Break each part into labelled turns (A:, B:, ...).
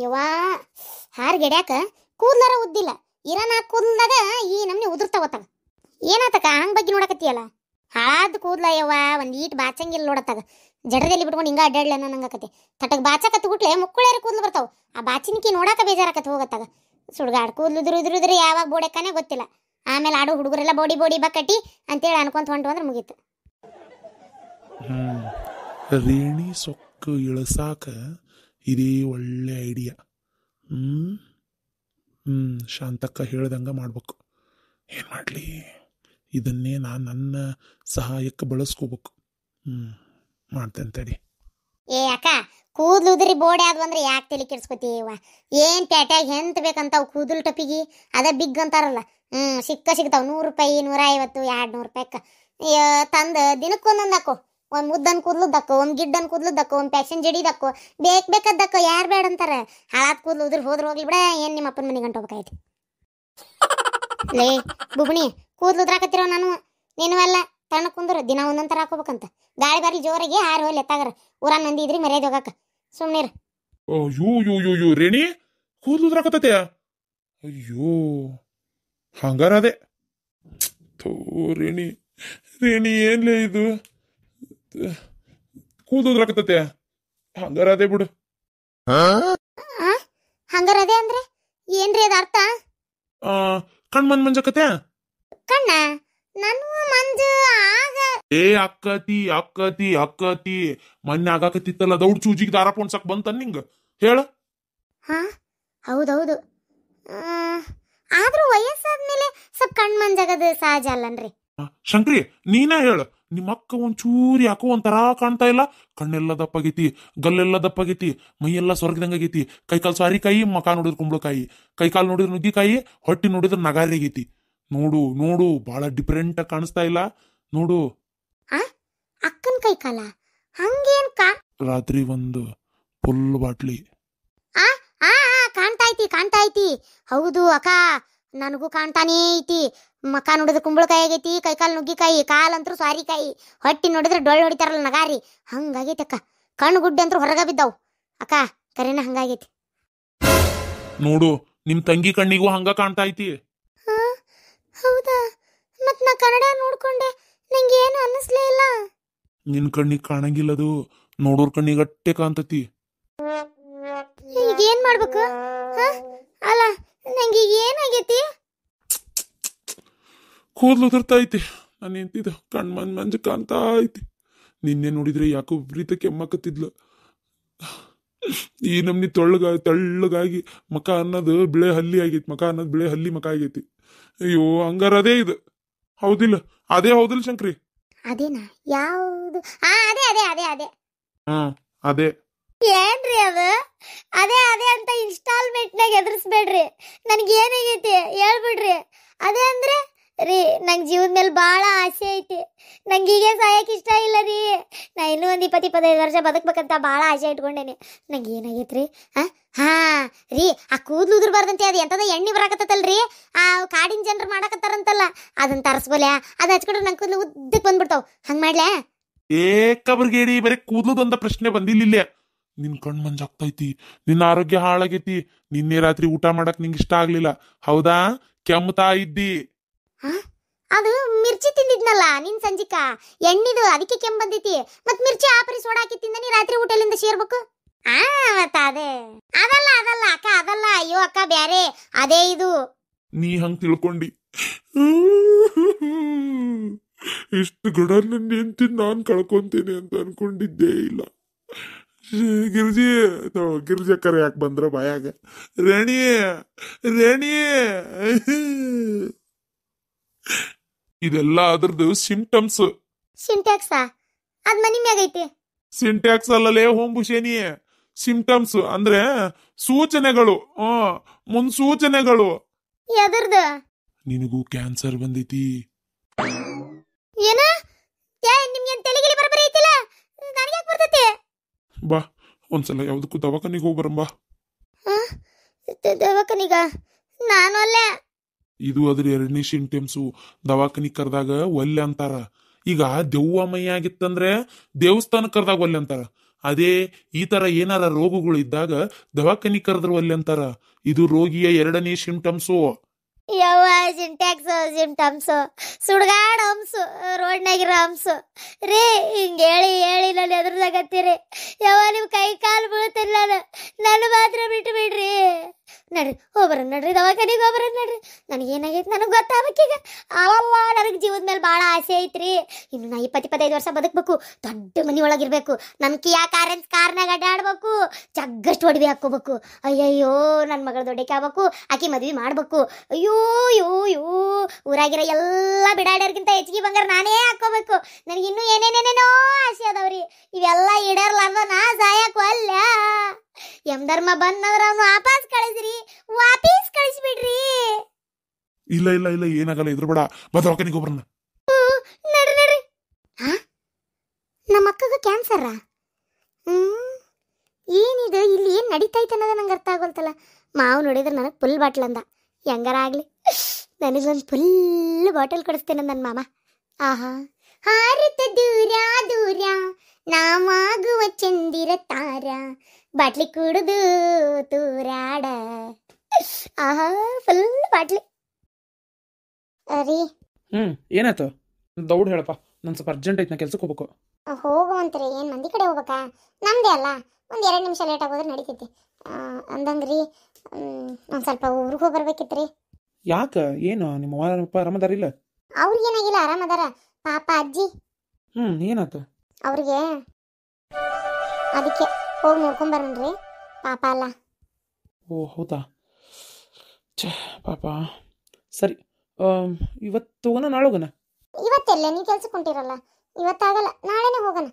A: ಯವ್ವಾ ಹಾರ್ಗೆಡ್ಯಾಕ ಕೂದ್ಲಾರ ಉದ್ದಿಲ್ಲ ಇರನ ಕೂದಲ್ದಾಗ ಈ ನಮ್ನಿ ಉದುರ್ತಾವತ್ತಾಗ ಏನಾತಕ ಹಂಗ್ ಬಗ್ಗೆ ನೋಡಕತ್ತೀಯಲ್ಲ ಹಾಳಾದ ಕೂದ್ಲ ಯವ್ವ ಒಂದ್ ಈಟ್ ಬಾಚಂಗಿಲ್ಲ ನೋಡತ್ತಾಗ ಜಡದಲ್ಲಿ ಬಿಟ್ಕೊಂಡು ಹಿಂಗ ಅಡ್ಡಾಡ್ಲ ನಂಗಕತಿ ತಟಕ್ ಬಾಚಕತ್ ಬಿಟ್ಲೆ ಮುಕ್ಕುಳೇರಿ ಕೂದ್ಲು ಬರ್ತಾವ ಆ ಬಾಚಿನಿಕಿ ನೋಡಾಕ ಬೇಜಾರಕತ್ ಹೋಗತ್ತಾಗ ಸುಡ್ಗಾಡ್ ಕೂದ್ಲು ಉದುರು ಯಾವಾಗ ಬೋಡೆಕ್ಕನೆ ಗೊತ್ತಿಲ್ಲ ಆಮೇಲೆ ಆಡು ಹುಡುಗರೆಲ್ಲ ಬೋಡಿ ಬೋಡಿ ಬಕ್ಕಟ್ಟಿ ಅಂತೇಳಿ ಅನ್ಕೊಂತ ಹೊಂಟು ಅಂದ್ರೆ ಮುಗೀತು.
B: ರೇಣಿ ಸೊಕ್ಕು ಇಳಸಾಕ ಇದೇ ಒಳ್ಳೆ ಐಡಿಯಾ. ಶಾಂತಕ್ಕ ಹೇಳ್ದಂಗ ಮಾಡ್ಬೇಕು. ಏನು ಮಾಡಲಿ, ಇದನ್ನೇ ನಾನು ನನ್ನ ಸಹಾಯಕ್ಕೆ ಬಳಸ್ಕೋಬೇಕು. ಮಾಡ್ತೇನೆ ತಡಿ.
A: ಏ ಅಕ್ಕ ಕೂದ್ಲು ಉದ್ರಿ ಬೋಡೆ ಆದ್ವು ಅಂದ್ರೆ ಯಾಕೆ ತಲೆ ಕೆಡ್ಸ್ಕೊತೀವ? ಏನ್ ಪ್ಯಾಟ್ಯಾಗ ಎಂತ ಬೇಕಂತಾವ್ ಕೂದಲು ಟಪಿಗಿ ಅದ ಬಿಗ್ ಅಂತಾರಲ್ಲ. ಸಿಗ್ತಾವ್ 100 ರೂಪಾಯಿ 150 200 ರೂಪಾಯಿಕ್ಕ ತಂದ ದಿನಕ್ಕೊಂದೊಂದು ಹಾಕೋ. ಒಂದ್ ಮುದ್ದನ್ ಕೂದ್ಲದ್ದಕ್ಕೋ, ಒಂದ್ ಗಿಡ್ಡನ್ ಕೂದ್ಲದ್ದಕ್ಕೋ, ಒಂದ್ ಪ್ಯಾಕ್ಷನ್ ಜಡಿದಕ್ಕೋ, ಬೇಕದಕ್ಕೋ. ಯಾರು ಬೇಡ ಅಂತಾರ? ಹಾಳಾತ್ ಕೂದ್ಲು ಉದ್ರಿ ಹೋದ್ರೆ ಹೋಗ್ಲಿ ಬಿಡ, ಏನ್ ನಿಮ್ಮ ಅಪ್ಪನ ಮನೆಗೆ ಗಂಟೋಗ್ಬೇಕಾಯ್ತು. ಲೇ ಬುಬ್ಣಿ, ಕೂದ್ಲು ಉದ್ರಾಕತ್ತಿರೋ ನಾನು ನೀನುವಲ್ಲ ತಣ್ಣ ಕುಂದ್ರ ದಿನ ಒಂದೊಂಥರ ಹಾಕೋಬೇಕಂತ. ಗಾಳಿ ಬರ್ಲಿ ಜೋರಿಗೆ ಹಾರಿ ಹೋಗ್ಲಿ ಎತ್ತಾಗರ ಊರಾನ್ ಮಂದಿ ಇದ್ರಿ ಮರ್ಯಾದೆ ಹೋಗಾಕ ಸುಮ್ನಿರ್.
B: ಅಯ್ಯೋ ರೇಣಿ ಕೂದ್ಲು ಉದ್ರಾಕತ್ತತೆ. ಅಯ್ಯೋ ಹಂಗಾರ ಅದೇ ರೇಣಿ ಏನ್ಲೇ ಇದು ಕೂದ್ಲು ಉದ್ರಾಕತ್ತತೆ. ಹಂಗಾರ ಅದೇ ಬಿಡು.
A: ಹಂಗಾರ ಅದೇ ಅಂದ್ರೆ ಏನ್ರಿ ಅದ ಅರ್ಥ?
B: ಕಣ್ ಮಂಜಕತೆ
A: ಕಣ್ಣ ನಾನು ಮಂಜು ಆಗ
B: ಅಕ್ಕತಿ ಮೊನ್ನೆ ಆಗಾಕತ್ತಿತ್ತಲ್ಲ ದೌಡ್ ಚೂಜಿಗೆ ದಾರ ಪೋಣ್ಸಕ್ ಬಂತ ನಿಂಗ ಹೇಳ.
A: ಹೌದೌದು. ಆದ್ರೂ ವಯಸ್ಸಾದ್ಮೇಲೆ ಸ್ವಲ್ಪ ಕಣ್ ಮಂಜಾಗದು ಸಹಜ ಅಲ್ಲನ್ರಿ.
B: ಶಂಕ್ರಿ ನೀನ ಹೇಳ, ನಿಮ್ಮ ಅಕ್ಕ ಒಂಚೂರಿ ಯಾಕೋ ಒಂಥರ ಕಾಣ್ತಾ ಇಲ್ಲ. ಕಣ್ಣೆಲ್ಲ ದಪ್ಪಾಗೈತಿ, ಗಲ್ಲೆಲ್ಲ ದಪ್ಪಾಗೈತಿ, ಮೈಯೆಲ್ಲ ಸ್ವರ್ಗದಂಗಾಗೈತಿ. ಕೈಕಾಲು ಸಾರಿಕಾಯಿ, ಮಕ ನೋಡಿದ್ರೆ ಕುಂಬಳಕಾಯಿ, ಕೈಕಾಲು ನೋಡಿದ್ರೆ ನುಗ್ಗಿಕಾಯಿ, ಹೊಟ್ಟಿ ನೋಡಿದ್ರೆ ನಗಾರಿ ಆಗೈತಿ. ನೋಡು ಬಹಳ ಡಿಫರೆಂಟ್ ಆಗಿ ಕಾಣಿಸ್ತಾ ಇಲ್ಲ ನೋಡು.
A: ಅಕ್ಕನ ಕೈಕಾಲ ಹಂಗೇನ್
B: ರಾತ್ರಿ ಒಂದು ಫುಲ್ ಬಾಟ್ಲಿ
A: ಕಾಣ್ತಾ ಐತಿ. ಹೌದು ಅಕ್ಕ, ನನಗೂ ಕಾಣ್ತಾನೇ ಐತಿ. ಮಕ ನೋಡಿದ್ರೆ ಕುಂಬಳಕಾಯಿ ಆಗೈತಿ, ಕೈಕಾಲು ನುಗ್ಗಿಕಾಯಿ, ಕಾಲಂತ್ರು ಸ್ವಾರಿಕಾಯಿ, ಹೊಟ್ಟಿ ನೋಡಿದ್ರೆ ಡೊಳ್ಳು ಹೊಡಿತಾರಲ್ಲ ನಗಾರಿ ಹಂಗಾಗೈತಿ ಅಕ್ಕ. ಕಣ್ಣು ಗುಡ್ಡೆ ಅಂತೂ ಹೊರಗ ಬಿದ್ದಾವ್ ಅಕ್ಕ, ಕರೆನ ಹಂಗಾಗೈತಿ
B: ನೋಡು. ನಿಮ್ ತಂಗಿ ಕಣ್ಣಿಗೂ ಹಂಗ ಕಾಣ್ತಾ ಐತಿ.
A: ಹೌದಾ? ಮತ್ ನಾ ಕನ್ನಡ ನೋಡ್ಕೊಂಡೆ, ನಂಗೆ ಏನು ಅನ್ನಿಸ್ಲೇ ಇಲ್ಲ.
B: ನಿನ್ ಕಣ್ಣಿಗೆ ಕಾಣಂಗಿಲ್ಲದು, ನೋಡೋರ್ ಕಣ್ಣಿಗಟ್ಟೆ ಕಾಣ್ತತಿ.
A: ಈಗ ಏನ್ ಮಾಡ್ಬೇಕು? ಅಲ್ಲ ನಂಗೆ ಈಗ ಏನಾಗೈತಿ?
B: ಕೂದ್ಲು ಉದುರ್ತಾ ಐತಿ. ನಾನು ಎಂತಿದ್ದ ಕಣ್ ಮಂಜ ಕಾಣ್ತಾ ಐತಿ. ನಿನ್ನೆ ನೋಡಿದ್ರೆ ಯಾಕೋ ವಿಪರೀತ ಕೆಮ್ಮಕತ್ತಿದ್ಲು. ಈ ನಮ್ನಿ ತೆಳ್ಳಗಾಗಿ ಮಕ ಅನ್ನೋದು ಬಿಳೆ ಹಲ್ಲಿ ಆಗೈತಿ. ಬಿಳೆ ಹಲ್ಲಿ ಮಕ ಆಗೈತಿ. ಅಯ್ಯೋ ಹಂಗಾರ ಅದೇ ಇದು ಹೌದಿಲ್ಲ? ಅದೇ ಹೌದಿಲ್ಲ ಶಂಕ್ರಿ?
A: ಅದೇನಾ? ಯಾವುದು? ಅದೇ
B: ಅದೇ
A: ಏನ್ರಿ ಅದು? ಅದೇ ಅಂತ ಇನ್ಸ್ಟಾಲ್ಮೆಂಟ್ ನಾಗ ಎದುರಿಸ್ಬೇಡ್ರಿ. ನನ್ಗೆ ಏನಾಗೈತಿ ಹೇಳ್ಬಿಡ್ರಿ. ಅದೇ ಅಂದ್ರೆ ರೀ, ನಂಗೆ ಜೀವದ ಮೇಲೆ ಭಾಳ ಆಸೆ ಐತಿ. ನಂಗೆ ಹೀಗೆ ಸಾಯಕ್ಕೆ ಇಷ್ಟ ಇಲ್ಲ ರೀ. ನಾ ಇನ್ನೂ ಒಂದು 20-25 ವರ್ಷ ಬದುಕ್ಬೇಕಂತ ಭಾಳ ಆಸೆ ಇಟ್ಕೊಂಡೇನಿ. ನಂಗೆ ಏನಾಗೈತ್ರಿ? ರೀ, ಆ ಕೂದ್ಲು ಉದುರ್ಬಾರ್ದಂತೆ ಅದು ಎಂತದ ಎಣ್ಣೆ ಬರಾಕತ್ತಲ್ರಿ, ಆ ಕಾಡಿನ ಜನರು ಮಾಡಕತ್ತಾರಂತಲ್ಲ, ಅದನ್ನ ತರಿಸ್ಬೋಲ್ಯಾ? ಅದು ಹಚ್ಕೊಂಡ್ರೆ ನಂಗೆ ಕೂದ್ಲು ಉದ್ದಕ್ಕೆ ಬಂದ್ಬಿಡ್ತಾವ್. ಹಂಗೆ ಮಾಡ್ಲ್ಯಾ?
B: ಏಕಬರ್ಗೇಡಿ ಬರೀ ಕೂದ್ಲುದೊಂದ ಪ್ರಶ್ನೆ ಬಂದಿಲ್ಲ. ನಿನ್ ಕಣ್ ಮಂಜಾಗ್ತೈತಿ, ನಿನ್ನ ಆರೋಗ್ಯ ಹಾಳಾಗೈತಿ. ನಿನ್ನೆ ರಾತ್ರಿ ಊಟ ಮಾಡಕ್ ನಿಂಗೆ ಇಷ್ಟ ಆಗ್ಲಿಲ್ಲ ಹೌದಾ? ಕೆಮ್ಮತಾ ಇದ್ದಿ.
A: ಅದು ಮಿರ್ಚಿ ತಿಂದಿದ್ನಲ್ಲ ನಿನ್ ಸಂಜಿಕ ಎಣ್ಣಿದು, ಅದಕ್ಕೆ ಕೆಮ್ಮು ಬಂದೈತಿ. ಮತ್ ಮಿರ್ಚಿ ಆಪರಿ ಸೋಡಾ ಹಾಕಿ ತಿಂದನಿ, ರಾತ್ರಿ ಊಟಲಿಂದ ಸೇರ್ಬೇಕು. ಮತ್ತ ಅದಲ್ಲ ಅಕ್ಕ, ಅದಲ್ಲ. ಅಯ್ಯೋ ಅಕ್ಕ, ಬ್ಯಾರೆ ಅದೇ ಇದು.
B: ನೀ ಹಂಗ ತಿಳ್ಕೊಂಡಿ. ಇಷ್ಟು ಗಡ ನನ್ನ ಹೆಂಡತಿ ನಾನ್ ಕಳ್ಕೊಂತೇನೆ ಅಂತ ಅನ್ಕೊಂಡಿದ್ದೇ ಇಲ್ಲ. ಗಿರ್ಜಿ ಅಕ್ಕರ ಯಾಕೆ ಬಂದ್ರ ಬಾಯಾಗ? ರೇಣಿ ಇದೆಲ್ಲ ಅದ್ರದ್ದು ಸಿಂಪ್ಟಮ್ಸ್.
A: ಸಿಂಟ್ಯಾಕ್ಸ್ ಅದ್ ಮನಿ ಮ್ಯಾಗೈತಿ.
B: ಸಿಂಟ್ಯಾಕ್ಸ್ ಅಲ್ಲಲೇ ಹೋಂಬುಷೇನಿ. ಸಿಂಪ್ಟಮ್ಸ್ ಅಂದ್ರೆ ಸೂಚನೆಗಳು, ಮುನ್ಸೂಚನೆಗಳು.
A: ಎದರ್ದು?
B: ನಿನಗೂ ಕ್ಯಾನ್ಸರ್ ಬಂದೈತಿ.
A: ಏನ? ನಿಮ್ಗೆ ತೆಲಿಗಿಲಿ ಬರಬರಿ ಐತಿಲ್ಲ, ನನಗೆ ಯಾಕೆ ಬರ್ತೈತಿ?
B: ಬಾ ಒಂದ್ಸಲ ಯಾವ್ದಕ್ಕೂ ದವಾಖಾನಿಗೆ ಹೋಗ್ಬರಂಬಾ.
A: ದವಾಖಾನಿಗ ನಾನು ಅಲ್ಲೇ.
B: ಇದು ಅದ್ರ 2ನೇ ಸಿಂಟಮ್ಸು. ದವಾಖಾನಿಗೆ ಕರೆದಾಗ ಒಲ್ಲೆ ಅಂತಾರ. ಈಗ ದೆವ್ವ ಮೈ ಆಗಿತ್ತಂದ್ರೆ ದೇವಸ್ಥಾನ ಕರೆದಾಗ ಒಲ್ಲೆ ಅಂತಾರ. ಅದೇ ಈ ತರ ಏನಾರ ರೋಗಗಳು ಇದ್ದಾಗ ದವಾಖಾನಿ ಕರೆದ್ರು ಅಲ್ಲಿ ಅಂತಾರ. ಇದು ರೋಗಿಯ 2ನೇ ಸಿಂಪ್ಟಮ್ಸು.
A: ಯವ್ವ ಸಿಮ್ಟಮ್ಸು ಸುಡ್ಗಾಡ್ ಹಂಸು ರೋಡ್ನಾಗಿರೋ ಹಂಸು ರೀ. ಹಿಂಗೆ ಹೇಳಿ ಹೇಳಿ ನಾನು ಎದುರ್ದಾಗತ್ತೀರಿ. ಯವ್ವ ನೀವು ಕೈ ಕಾಲು ಬೀಳ್ತಿಲ್ಲ, ನಾನು ಮಾತ್ರ ಬಿಟ್ಟು ಬಿಡ್ರಿ. ನಡ್ರಿ ಹೋಗ್ಬರ ನಡ್ರಿ, ದವಾಖಾನಿಗೆ ಹೋಗ್ಬರ ನಡ್ರಿ. ನನಗೇನಾಗೈತಿ ನನಗೆ ಗೊತ್ತಾಗಬೇಕೀಗ. ಅವಲ್ಲ ನನಗೆ ಜೀವದ ಮೇಲೆ ಭಾಳ ಆಸೆ ಐತ್ರಿ. ಇನ್ನು ನಾ 20-25 ವರ್ಷ ಬದುಕಬೇಕು, ದೊಡ್ಡ ಮನೆ ಒಳಗಿರ್ಬೇಕು, ನನ್ನ ಕಿಯಾ ಕಾರ್ನಾಗ ಅಡ್ಡಾಡ್ಬೇಕು, ಜಗ್ಗಷ್ಟು ಒಡವೆ ಹಾಕ್ಕೋಬೇಕು. ಅಯ್ಯಯ್ಯೋ ನನ್ನ ಮಗಳ ದೊಡ್ಡಕ್ಕೆ ಆಗ್ಬೇಕು, ಆಕಿ ಮದ್ವೆ ಮಾಡ್ಬೇಕು. ಅಯ್ಯೋ ಯೋ ಯೋ ಊರಾಗಿರೋ ಎಲ್ಲ ಬಿಡಾಡ್ಯಾರ್ಗಿಂತ ಹೆಚ್ಚಿಗೆ ಬಂಗಾರ ನಾನೇ ಹಾಕೋಬೇಕು. ನನಗೆ ಇನ್ನೂ ಏನೇನೇನೇನೋ ಆಸೆ ಅದಾವ್ರಿ. ಇವೆಲ್ಲ ಈಡೇರ್ಲಾರ್ದ ನಾ ಸಾಯಕ್ಕೂ ಅಲ್ಲ. ಧರ್ಮ ಬಂದ್ರ ಅವ್ನು ವಾಪಸ್ ಕಳಿಸ್ಬಿಡ್ರಿ.
B: ಇಲ್ಲ ಇಲ್ಲ ಇಲ್ಲ, ಏನಾಗಲ್ಲ, ಇದ್ರ ಬೇಡ, ದವಾಖಾನಿಗೆ ಒಬ್ರನ್ನ.
A: ನಡ್ರಿ ನಡ್ರಿ. ನಮ್ಮ ಅಕ್ಕಗ ಕ್ಯಾನ್ಸರ. ಏನಿದು ಇಲ್ಲಿ ಏನ್ ನಡೀತೈತೆ ಅನ್ನೋದು ನಂಗೆ ಅರ್ಥ ಆಗೋಲ್ತಲ್ಲ. ಮಾವು ನೋಡಿದ್ರೆ ನನಗೆ ಫುಲ್ ಬಾಟ್ಲ್ ಅಂದ. ಹೆಂಗಾರ ಆಗ್ಲಿ ನನಗೊಂದು ಫುಲ್ ಬಾಟಲ್ ಕೊಡಿಸ್ತೇನೆ ನನ್ನ ಮಾಮ. ಆಹಾ ಹಾರತ ದೂರ ದೂರ ನಾವಾಗುವ ಚಂದಿರ ತಾರ, ಬಾಟ್ಲಿ ಕುಡಿದು ತೂರಾಡ. ಆಹಾ ಫುಲ್ ಬಾಟ್ಲಿ ರೀ.
C: ಏನಾಯ್ತು? ದೌಡ್ ಹೇಳಪ್ಪ, ನನ್ ಸ್ವಲ್ಪ ಅರ್ಜೆಂಟ್ ಐತೆ, ನಾ ಕೆಲ್ಸಕ್ಕೆ ಹೋಗ್ಬೇಕು.
A: ಹೋಗುವಂತ್ರಿ. ಏನು ಮಂದಿ ಕಡೆ ಹೋಗ್ಬೇಕಾ? ನಮ್ದೇ ಅಲ್ಲ, ಒಂದು 2 ನಿಮಿಷ ಲೇಟ್ ಆಗೋದ್ರೆ ನಡೀತೈತಿ. ಅಂದಂಗ್ರಿ ಒಂದು ಸ್ವಲ್ಪ ಊರಿಗೆ ಹೋಗಿ ಬರ್ಬೇಕಿತ್ರಿ.
C: ಯಾಕ? ಏನು ನಿಮ್ಮ ಅಪ್ಪ ಆರಾಮದಾರಿಲ್ಲ?
A: ಅವ್ರಿಗೇನಾಗಿಲ್ಲ, ಆರಾಮದಾರ. ಪಾಪ ಅಜ್ಜಿ
C: ಏನಾಯ್ತು
A: ಅವ್ರಿಗೆ? ಅದಕ್ಕೆ ಹೋಗಿ ನೋಡ್ಕೊಂಬರ್ರಿ. ಪಾಪ ಅಲ್ಲ.
C: ಓ ಹೌದಾ, ಪಾಪ. ಸರಿ, ಇವತ್ತು ಹೋಗೋಣ, ನಾಳೆ ಹೋಗೋಣ?
A: ಇವತ್ತೆಲ್ಲ ನೀವು ಕೆಲ್ಸಕ್ಕೆ ಹೊಂಟಿರಲ್ಲ, ಇವತ್ತಾಗಲ್ಲ, ನಾಳೆನೇ ಹೋಗೋಣ.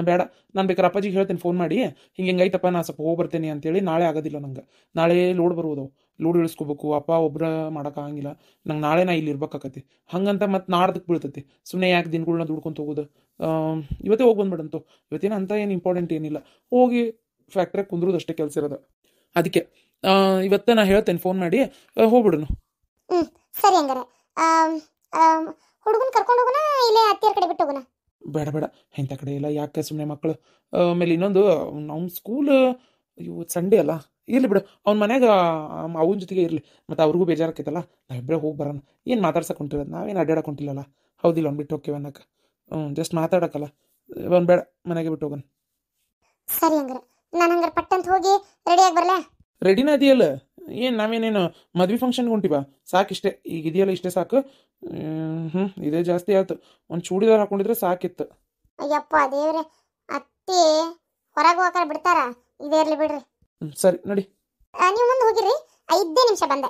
C: ಬೇಡ, ನಾನು ಬೇಕಾದ್ರೆ ಅಪ್ಪಾಜಿಗೆ ಹೇಳ್ತೇನೆ ಫೋನ್ ಮಾಡಿ, ಹಿಂಗೈತಪ್ಪ ನಾ ಸ್ವಲ್ಪ ಹೋಗಿ ಬರ್ತೇನೆ ಅಂತೇಳಿ. ನಾಳೆ ಆಗೋದಿಲ್ಲ ನಂಗೆ, ನಾಳೆ ಲೋಡ್ ಬರುವುದು, ಲೋಡ್ ಇಳಿಸ್ಕೋಬೇಕು. ಅಪ್ಪ ಒಬ್ಬರ ಮಾಡೋಕ್ಕಾಗಿಲ್ಲ ನಂಗೆ. ನಾಳೆ ನಾ ಇಲ್ಲಿ ಇರ್ಬೇಕಾಕತಿ. ಹಂಗಂತ ಮತ್ತೆ ನಾಡ್ದಕ್ಕೆ ಬೀಳ್ತೈತಿ. ಸುಮ್ಮನೆ ಯಾಕೆ ದಿನಗಳನ್ನ ದುಡ್ಕೊಂತ ಹೋಗೋದು? ಇವತ್ತೇ ಹೋಗಿ ಬಂದ್ಬಿಡಂತು. ಇವತ್ತೇನು ಅಂತ ಏನು ಇಂಪಾರ್ಟೆಂಟ್ ಏನಿಲ್ಲ, ಹೋಗಿ ಫ್ಯಾಕ್ಟ್ರಿಗೆ ಕುಂದ್ರೋದು ಅಷ್ಟೇ ಕೆಲಸ ಇರೋದು. ಅದಕ್ಕೆ ಇವತ್ತು ನಾ ಹೇಳ್ತೇನೆ ಫೋನ್ ಮಾಡಿ, ಹೋಗ್ಬಿಡೋಣ.
A: ಸರಿ ಹಂಗಾರೆ ಹುಡುಗನ ಕರ್ಕೊಂಡು ಹೋಗೋಣ, ಇಲ್ಲೇ ಅತ್ತಿಯರ ಕಡೆ ಬಿಟ್ಟು ಹೋಗೋಣ?
C: ಬೇಡ ಬೇಡ, ಇಂಥ ಕಡೆ ಇಲ್ಲ, ಯಾಕೆ ಸುಮ್ಮನೆ ಮಕ್ಕಳು. ಆಮೇಲೆ ಇನ್ನೊಂದು, ಅವ್ನ ಸ್ಕೂಲ್ ಇವತ್ತು ಸಂಡೇ ಅಲ್ಲ, ಇರಲಿ ಬಿಡು, ಅವ್ನ ಮನ್ಯಾಗ ಅವನ ಜೊತೆಗೆ ಇರಲಿ. ಮತ್ತು ಅವ್ರಿಗೂ ಬೇಜಾರಾಕೈತಲ್ಲ, ನಾವಿಬ್ಬರೇ ಹೋಗಿ ಬರೋಣ. ಏನು ಮಾತಾಡ್ಸಕ್ಕೆ ಹೊಂಟಿರೋದು, ನಾವೇನು ಅಡ್ಡಾಡಕ್ಕೆ ಹೊಂಟಿಲ್ಲಲ್ಲ. ಹೌದಿಲ್ಲ, ಅವ್ನು ಬಿಟ್ಟು ಹೋಗ್ತೇವೆ ಅನ್ನಕ್ಕೆ. ಜಸ್ಟ್ ಮಾತಾಡಕ್ಕಲ್ಲ, ಅವ್ನು ಬೇಡ, ಮನೆಗೆ ಬಿಟ್ಟು ಹೋಗೋಣ.
A: ಸರಿ ಹಂಗಾರೆ ನಾನು ಹಂಗಾರೆ ಪಟ್ಟಂತ ಹೋಗಿ ರೆಡಿಯಾಗಿ ಬರಲೇ?
C: ರೆಡಿನ ಇದೆಯಲ್ಲ, ಏನು ನಾವೇನೇನು ಮದ್ವೆ ಫಂಕ್ಷನ್ಗೆ ಹೊಂಟಿವ? ಸಾಕಿಷ್ಟೇ, ಈಗ ಇದೆಯಲ್ಲ ಇಷ್ಟೇ ಸಾಕು. ಇದೇ ಜಾಸ್ತಿ ಆಯ್ತು. ಒಂದು ಚೂಡಿದಾರ ಹಾಕೊಂಡಿದ್ರೆ ಸಾಕಿತ್ತು.
A: ಅಯ್ಯಪ್ಪ ದೇವ್ರೆ, ಅತ್ತಿ ಹೊರಗೆ ಹೋಗಾರ ಬಿಡ್ತಾರ? ಇದೇ ಇರ್ಲಿ ಬಿಡ್ರಿ.
C: ಸರಿ ನಡಿ.
A: ನೀವು ಮುಂದೆ ಹೋಗಿರಿ, 5 ನಿಮಿಷ ಬಂದೆ.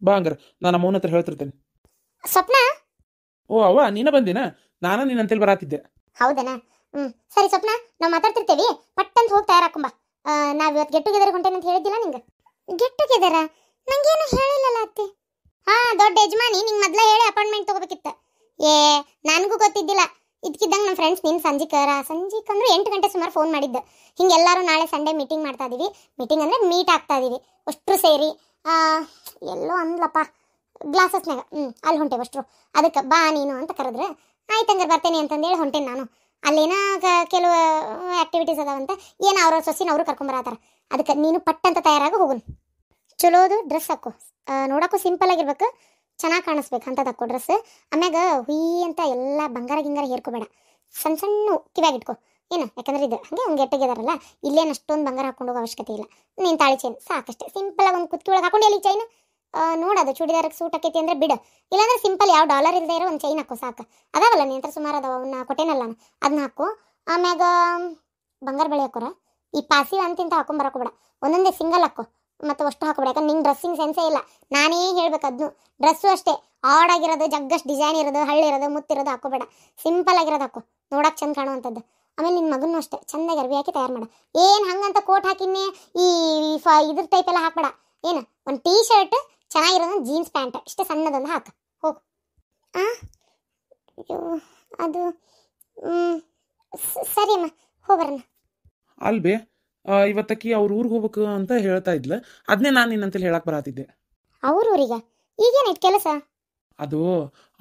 C: ಬಾ ಹಂಗಾರೆ, ನಾನು ಅಮ್ಮನ ಹತ್ರ ಹೇಳ್ತಿರ್ತೇನೆ.
A: ಸ್ವಪ್ನ?
C: ಓ ಅವ್ವ, ನೀನ ಬಂದಿನ? ನಾನು ನೀನಂತೇಳಿ ಬರಾತಿದ್ದೆ.
A: ಹೌದನಾ? ಸರಿ ಸ್ವಪ್ನ, ನಾವು ಮಾತಾಡ್ತಿರ್ತೇವಿ, ಪಟ್ಟಂತ ಹೋಗಿ ತಯಾರಾಕೊಂಬ. ನಾವ್ ಇವತ್ತು ಗೆಟ್ ಟುಗೆದರ್ ಹೊಂಟೇನೆ ಅಂತ ಹೇಳಿದ್ದಿಲ್ಲ ನಿಂಗೆ? ಗೆಟ್ ಟುಗೆದರ ನಂಗೇನು ಹೇಳಿಲ್ಲಲ್ಲ ಅತ್ತೆ. ದೊಡ್ಡ ಯಜಮಾನಿ ನಿಂಗೆ ಮೊದಲೇ ಹೇಳಿ ಅಪಾಯಿಂಟ್ಮೆಂಟ್ ತಗೋಬೇಕಿತ್ತು. ನನಗೂ ಗೊತ್ತಿದ್ದಿಲ್ಲ. ಇದಕ್ಕಿದ್ದಂಗೆ ನಮ್ಮ ಫ್ರೆಂಡ್ಸ್ ನಿನ್ನ ಸಂಜಿಕ್ ಅಂದ್ರೆ 8 ಗಂಟೆ ಸುಮಾರು ಫೋನ್ ಮಾಡಿದ್ದೆ. ಹಿಂಗೆಲ್ಲರೂ ನಾಳೆ ಸಂಡೇ ಮೀಟಿಂಗ್ ಮಾಡ್ತಾ ಇದೀವಿ. ಮೀಟಿಂಗ್ ಅಂದರೆ ಮೀಟ್ ಆಗ್ತಾ ಇದೀವಿ ಅಷ್ಟರು ಸೇರಿ. ಎಲ್ಲೋ ಅಂದ್ಲಪ್ಪ ಗ್ಲಾಸಸ್ನಾಗ, ಅಲ್ಲಿ ಹೊಂಟೇವೆ ಅಷ್ಟರು. ಅದಕ್ಕೆ ಬಾ ನೀನು ಅಂತ ಕರೆದ್ರೆ ಆಯ್ತು ಹಂಗಾರೆ ಬರ್ತೇನೆ ಅಂತಂದೇಳಿ ಹೊಂಟೇನೆ ನಾನು. ಅಲ್ಲೇನ ಕೆಲವು ಆ್ಯಕ್ಟಿವಿಟೀಸ್ ಅದಾವಂತ, ಏನು ಅವ್ರ ಸೊಸಿನ ಅವರು ಕರ್ಕೊಂಬರತ್ತಾರ. ಅದಕ್ಕೆ ನೀನು ಪಟ್ಟಂತ ತಯಾರಾಗಿ ಹೋಗುನು. ಚಲೋದು ಡ್ರೆಸ್ ಹಾಕು, ನೋಡೋಕ್ಕೂ ಸಿಂಪಲ್ ಆಗಿರ್ಬೇಕು, ಚೆನ್ನಾಗಿ ಕಾಣಿಸ್ಬೇಕು ಅಂತದ್ದು ಹಾಕೋ ಡ್ರೆಸ್. ಆಮ್ಯಾಗ ಹುಯಿ ಅಂತ ಎಲ್ಲ ಬಂಗಾರ ಗಿಂಗಾರ ಹೇರ್ಕೋಬೇಡ, ಸಣ್ಣ ಸಣ್ಣ ಕಿವ್ಯಾಗ ಇಟ್ಕೋ. ಏನು ಯಾಕಂದ್ರೆ ಇದು ಹಾಗೆ ಅವ್ನು ಗೆಟ್ಟಿಗೆದಾರಲ್ಲ, ಇಲ್ಲೇನು ಅಷ್ಟೊಂದು ಬಂಗಾರ ಹಾಕೊಂಡು ಹೋಗೋ ಅವಶ್ಯಕತೆ ಇಲ್ಲ. ನೀನು ತಾಳಿ ಚೈನ್ ಸಾಕಷ್ಟೇ, ಸಿಂಪಲಾಗಿ ಒಂದು ಕುತ್ತಿ ಒಳಗೆ ಹಾಕೊಂಡು ಎಲ್ಲಿ ಚೈನ್ ನೋಡೋದು ಚೂಡಿದಾರಕ್ಕೆ ಸೂಟ್ ಆಕೈತಿ ಅಂದರೆ ಬಿಡು. ಇಲ್ಲಾಂದ್ರೆ ಸಿಂಪಲ್ ಯಾವ ಡಾಲರ್ ಇಲ್ಲದೆ ಇರೋ ಒಂದು ಚೈನ್ ಹಾಕೋ ಸಾಕು. ಅದಾವಲ್ಲ ನೀ ಹತ್ರ ಸುಮಾರು ಅದಾವ, ಅವನ್ನ ಕೊಟ್ಟೇನಲ್ಲ ನಾನು, ಅದನ್ನ ಹಾಕು. ಆಮ್ಯಾಗ ಬಂಗಾರ ಬಳೆ ಹಾಕೋರ, ಈ ಪಾಸಿವ್ ಅಂತಿಂತ ಹಾಕೊಂಬರಕೋಬೇಡ, ಒಂದೊಂದೇ ಸಿಂಗಲ್ ಹಾಕೋ. ಮತ್ತು ಅಷ್ಟು ಹಾಕೋಬೇಡ, ಯಾಕಂದ್ರೆ ನಿಂಗೆ ಡ್ರೆಸ್ಸಿಂಗ್ ಸೆನ್ಸೇ ಇಲ್ಲ. ನಾನೇ ಹೇಳ್ಬೇಕು ಅದನ್ನು. ಡ್ರೆಸ್ಸು ಅಷ್ಟೇ ಆಡ್ ಆಗಿರೋದು, ಜಗ್ಗಷ್ಟು ಡಿಸೈನ್ ಇರೋದು, ಹಳ್ಳಿರೋದು, ಮುತ್ತಿರೋದು ಹಾಕೋಬೇಡ, ಸಿಂಪಲ್ ಆಗಿರೋದು ಹಾಕೋ, ನೋಡಕ್ಕೆ ಚಂದ ಕಾಣುವಂಥದ್ದು. ಆಮೇಲೆ ನಿನ್ನ ಮಗನೂ ಅಷ್ಟೇ ಚೆಂದಾಗಿ ಅರ್ವಿ ಹಾಕಿ ತಯಾರು ಮಾಡ. ಏನು ಹಂಗಂತ ಕೋಟ್ ಹಾಕಿನೇ ಈ ಇದ್ರ ಟೈಪ್ ಎಲ್ಲ ಹಾಕ್ಬೇಡ. ಏನು ಒಂದು ಟೀ ಶರ್ಟ್ ಚೆನ್ನಾಗಿರೋದು, ಜೀನ್ಸ್ ಪ್ಯಾಂಟ್ ಇಷ್ಟೇ ಸಣ್ಣದೊಂದು ಹಾಕು, ಹೋಗು. ಅದು ಸರಿ ಅಮ್ಮ, ಹೋಗ್ಬರೋಣ.
C: ಅಲ್ಬೇ, ಇವತ್ತಕ್ಕಿ ಅವ್ರ ಊರಿಗೆ ಹೋಗ್ಬೇಕು ಅಂತ ಹೇಳ್ತಾ ಇದ್ಲ, ಅದನ್ನೇ ನಾನು ನಿನ್ನಂತೇಳಿ ಹೇಳಕ್ ಬರಾತಿದ್ದೆ.
A: ಅವ್ರ ಊರಿಗೆ ಈಗೇನೈತೆ ಕೆಲಸ?
C: ಅದು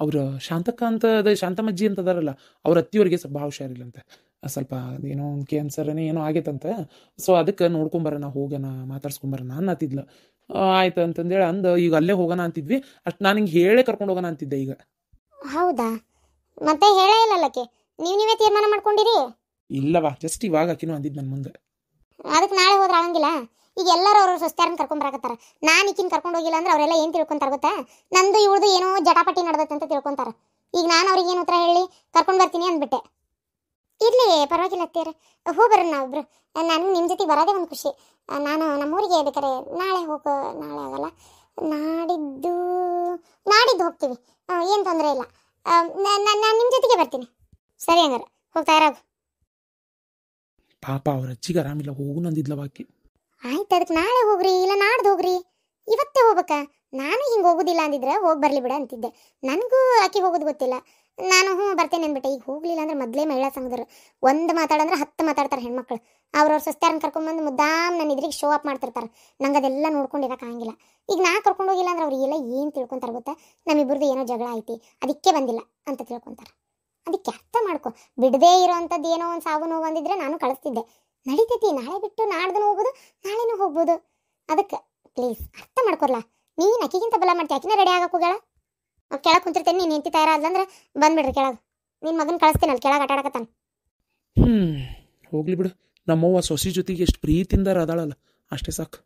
C: ಅವ್ರ ಶಾಂತಕ್ಕ ಅಂತ ಶಾಂತಮಜ್ಜಿ ಅಂತ ಅದಾರಲ್ಲ, ಅವ್ರ ಅತ್ತಿಯವ್ರಿಗೆ ಸ್ವಲ್ಪ ಭಾಳ ಹುಷಾರಿಲ್ಲಂತೆ. ಸ್ವಲ್ಪ ಏನೋ ಕ್ಯಾನ್ಸರನೇ ಏನೋ ಆಗೈತಂತ. ಸೊ ಅದಕ್ಕೆ ನೋಡ್ಕೊಂಬರೋಣ, ಹೋಗೋಣ, ಮಾತಾಡ್ಸ್ಕೊಂಬರೋಣ ಅನ್ನತ್ತಿದ್ಲು. ಆಯ್ತು ಅಂತಂದೇಳಿ ಈಗ ಅಲ್ಲೇ ಹೋಗೋಣ ಅಂತಿದ್ವಿ. ಅಷ್ಟು ನಾನು ಹಿಂಗೆ ಹೇಳೇ ಕರ್ಕೊಂಡು ಹೋಗೋಣ ಅಂತಿದ್ದೆ ಈಗ.
A: ಹೌದಾ? ಮತ್ತೆ ಹೇಳೇ ಇಲ್ಲಲ್ಲಕ್ಕೆ, ನೀವೇ ತೀರ್ಮಾನ ಮಾಡ್ಕೊಂಡಿರಿ?
C: ಇಲ್ಲವಾ, ಜಸ್ಟ್ ಇವಾಗ ಆಕಿನೂ ಅಂದಿದ್ದು ನನ್ನ ಮುಂದೆ.
A: ಅದಕ್ಕೆ ನಾಳೆ ಹೋದ್ರೆ ಆಗಂಗಿಲ್ಲ. ಈಗ ಎಲ್ಲರೂ ಅವ್ರ ಸೊಸ್ತ್ಯಾರನ್ನ ಕರ್ಕೊಂಬರಾಕತ್ತಾರ. ನಾನು ಈಕಿನ ಕರ್ಕೊಂಡು ಹೋಗಿಲ್ಲ ಅಂದ್ರೆ ಅವರೆಲ್ಲ ಏನು ತಿಳ್ಕೊಂತಾರ ಗೊತ್ತಾ? ನಂದು ಇವಳ್ದು ಏನೋ ಜಟಾಪಟಿ ನಡೆದತ್ತೆ ಅಂತ ತಿಳ್ಕೊಂತಾರ. ಈಗ ನಾನು ಅವ್ರಿಗೆ ಏನು ಉತ್ತರ ಹೇಳಿ ಕರ್ಕೊಂಡು ಬರ್ತೀನಿ ಅಂದ್ಬಿಟ್ಟೆ. ಇರ್ಲಿ, ಪರವಾಗಿಲ್ಲ ಅತ್ತೇರೆ, ಹೋಗ್ಬರೋಣ ನಾವಿಬ್ರು. ನನಗೆ ನಿಮ್ಮ ಜೊತೆ ಬರೋದೇ ಒಂದು ಖುಷಿ. ನಾನು ನಮ್ಮೂರಿಗೆ ಬೇಕಾರೆ ನಾಳೆ ಆಗಲ್ಲ, ನಾಡಿದ್ದು ಹೋಗ್ತೀವಿ. ಏನು ತೊಂದರೆ ಇಲ್ಲ. ನಾನು ನಿಮ್ಮ ಜೊತೆಗೆ ಬರ್ತೀನಿ. ಸರಿ ಹಂಗಾರೆ, ಹೋಗ್ತಾ ಇರಾಗು.
C: ಪಾಪ ಅವ್ರ ಅಜ್ಜಿಗೆ ಆರಾಮಿಲ್ಲ, ಹೋಗು ನಂದಿದ್ಲವ ಆಕಿ.
A: ಆಯ್ತು, ಅದಕ್ಕೆ ನಾಳೆ ಹೋಗ್ರಿ, ಇಲ್ಲ ನಾಡ್ದು ಹೋಗ್ರಿ. ಇವತ್ತೇ ಹೋಗ್ಬೇಕಾ? ನಾನು ಹಿಂಗೆ ಹೋಗೋದಿಲ್ಲ ಅಂದಿದ್ರೆ ಹೋಗಿ ಬರಲಿ ಬಿಡ ಅಂತಿದ್ದೆ. ನನಗೂ ಆಕೆ ಹೋಗೋದು ಗೊತ್ತಿಲ್ಲ. ನಾನು ಬರ್ತೇನೆ ಅಂದ್ಬಿಟ್ಟೆ. ಈಗ ಹೋಗ್ಲಿಲ್ಲ ಅಂದ್ರೆ ಮೊದಲೇ ಮಹಿಳಾ ಸಂಘದವ್ರು ಒಂದು ಮಾತಾಡಂದ್ರೆ 10 ಮಾತಾಡ್ತಾರೆ ಹೆಣ್ಮಕ್ಳು. ಅವ್ರವ್ರ ಸೊಸ್ತ್ಯಾರನ್ನ ಕರ್ಕೊಂಬಂದು ಮುದ್ದಾಮ್ ನನ್ನ ಇದ್ರಿಗೆ ಶೋ ಅಪ್ ಮಾಡ್ತಿರ್ತಾರೆ. ನಂಗೆ ಅದೆಲ್ಲ ನೋಡ್ಕೊಂಡಿರೋಕ್ಕಾಗಿಲ್ಲ. ಈಗ ನಾ ಕರ್ಕೊಂಡು ಹೋಗಿಲ್ಲ ಅಂದ್ರೆ ಅವ್ರಿಗೆಲ್ಲ ಏನು ತಿಳ್ಕೊತಾರೆ ಗೊತ್ತಾ? ನಮ್ಮಿಬ್ಬರದು ಏನೋ ಜಗಳ ಐತಿ, ಅದಕ್ಕೆ ಬಂದಿಲ್ಲ ಅಂತ ತಿಳ್ಕೊತಾರೆ. ಅದಕ್ಕೆ ಅರ್ಥ ಮಾಡ್ಕೊ. ಬಿಡದೇ ಇರೋವಂಥದ್ದು ಏನೋ ಒಂದು ಸಾವು ನೋವು ಅಂದಿದ್ರೆ ನಾನು ಕಳಿಸ್ತಿದ್ದೆ. ನಡೀತೈತಿ, ನಾಳೆ ಬಿಟ್ಟು ನಾಡ್ದು ಹೋಗ್ಬೋದು, ನಾಳೆನೂ ಹೋಗ್ಬೋದು. ಅದಕ್ಕೆ ಪ್ಲೀಸ್ ಅರ್ಥ ಮಾಡ್ಕೊರ್ಲ. ನೀನು ಅಕ್ಕಿಗಿಂತ ಬಲ ಮಾಡ್ತೀಯ, ಅಕ್ಕಿನ ರೆಡಿ ಆಗಕ್ಕೆ ಹೋಗ್ಯಾಳ. ಕೆಳಗೆ ಕುಂತಿರ್ತೇನೆ, ನೀನು ಹೆಂಡತಿ ತಯಾರಾದ್ಲಂದ್ರೆ ಬಂದ್ಬಿಡ್ರಿ ಕೆಳಗೆ. ನಿನ್ನ ಮಗನ ಕಳಿಸ್ತೀನಿ, ಅಲ್ಲಿ ಕೆಳಗೆ ಆಟ ಆಡಕತ್ತಾನ.
C: ಹೋಗ್ಲಿ ಬಿಡು, ನಮ್ಮವ್ವ ಸೊಸಿ ಜೊತೆಗೆ ಎಷ್ಟು ಪ್ರೀತಿಯಿಂದ ಅದಾಳಲ್ಲ, ಅಷ್ಟೇ ಸಾಕು.